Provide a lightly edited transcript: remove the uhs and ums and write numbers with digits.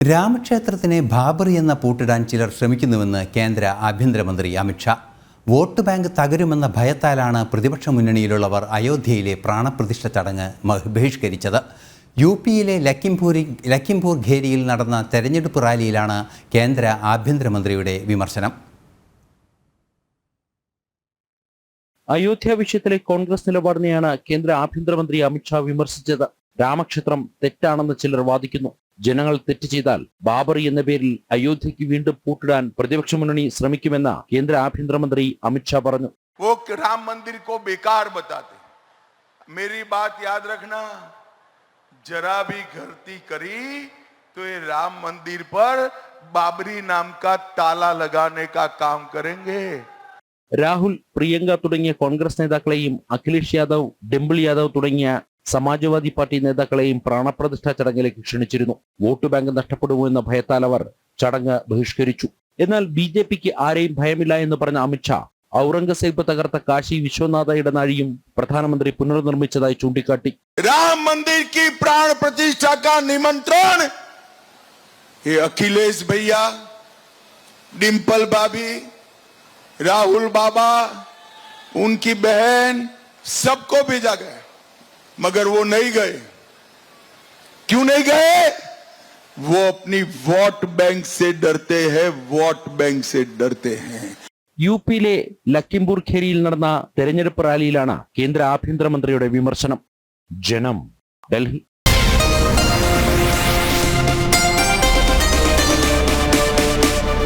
രാമക്ഷേത്രത്തിനെ ബാബറി എന്ന പൂട്ടിടാൻ ചിലർ ശ്രമിക്കുന്നുവെന്ന് കേന്ദ്ര ആഭ്യന്തരമന്ത്രി അമിത്ഷാ. വോട്ട് ബാങ്ക് തകരുമെന്ന ഭയത്താലാണ് പ്രതിപക്ഷ മുന്നണിയിലുള്ളവർ അയോധ്യയിലെ പ്രാണപ്രതിഷ്ഠ ചടങ്ങ് ബഹിഷ്കരിച്ചത്. യുപിയിലെ ലഖിംപൂർ ഖേരിയിൽ നടന്ന തെരഞ്ഞെടുപ്പ് റാലിയിലാണ് കേന്ദ്ര ആഭ്യന്തരമന്ത്രിയുടെ വിമർശനം. അയോധ്യ വിഷയത്തിലെ കോൺഗ്രസ് നിലപാടിനെയാണ് കേന്ദ്ര ആഭ്യന്തരമന്ത്രി അമിത്ഷാ വിമർശിച്ചത്. രാമക്ഷേത്രം തെറ്റാണെന്ന് ചിലർ വാദിക്കുന്നു. ജനങ്ങൾ തെറ്റ് ചെയ്താൽ ബാബറി എന്ന പേരിൽ അയോധ്യയ്ക്ക് വീണ്ടും പൂട്ടിടാൻ പ്രതിപക്ഷ മുന്നണി ശ്രമിക്കുമെന്ന് കേന്ദ്ര ആഭ്യന്തരമന്ത്രി അമിത്ഷാ പറഞ്ഞു. वो राम मंदिर को बेकार बताते, मेरी बात याद रखना, जरा भी गलती करी तो ये राम मंदिर पर बाबरी नाम का ताला लगाने का काम करेंगे. രാഹുൽ, പ്രിയങ്ക തുടങ്ങിയ കോൺഗ്രസ് നേതാക്കളെയും അഖിലേഷ് യാദവ്, ഡിംപിൾ യാദവ് തുടങ്ങിയ സമാജ്വാദി പാർട്ടി നേതാക്കളെയും പ്രാണപ്രതിഷ്ഠാ ചടങ്ങിലേക്ക് ക്ഷണിച്ചിരുന്നു. വോട്ട് ബാങ്ക് നഷ്ടപ്പെടുമോ എന്ന ഭയത്താൽ അവർ ചടങ്ങ് ബഹിഷ്കരിച്ചു. എന്നാൽ ബിജെപിക്ക് ആരെയും ഭയമില്ല എന്ന് പറഞ്ഞ അമിത്ഷാ ഔറംഗസേബ് തകർത്ത കാശി വിശ്വനാഥ ഇടനാഴിയും പ്രധാനമന്ത്രി പുനർനിർമ്മിച്ചതായി ചൂണ്ടിക്കാട്ടി. राम मंदिर की प्राण प्रतिष्ठा का निमंत्रण ये अखिलेश भैया, डिम्पल भाभी, राहुल बाबा, उनकी बहन, सबको भेजा गया, मगर वो नहीं गए. क्यों नहीं गए? वो अपनी वोट बैंक से डरते हैं, वोट बैंक से डरते हैं. യുപിയിലെ ലഖിംപൂർ ഖേരിയിൽ നടന്ന തെരഞ്ഞെടുപ്പ് റാലിയിലാണ് കേന്ദ്ര ആഭ്യന്തരമന്ത്രിയുടെ വിമർശനം. ജനം, ഡൽഹി.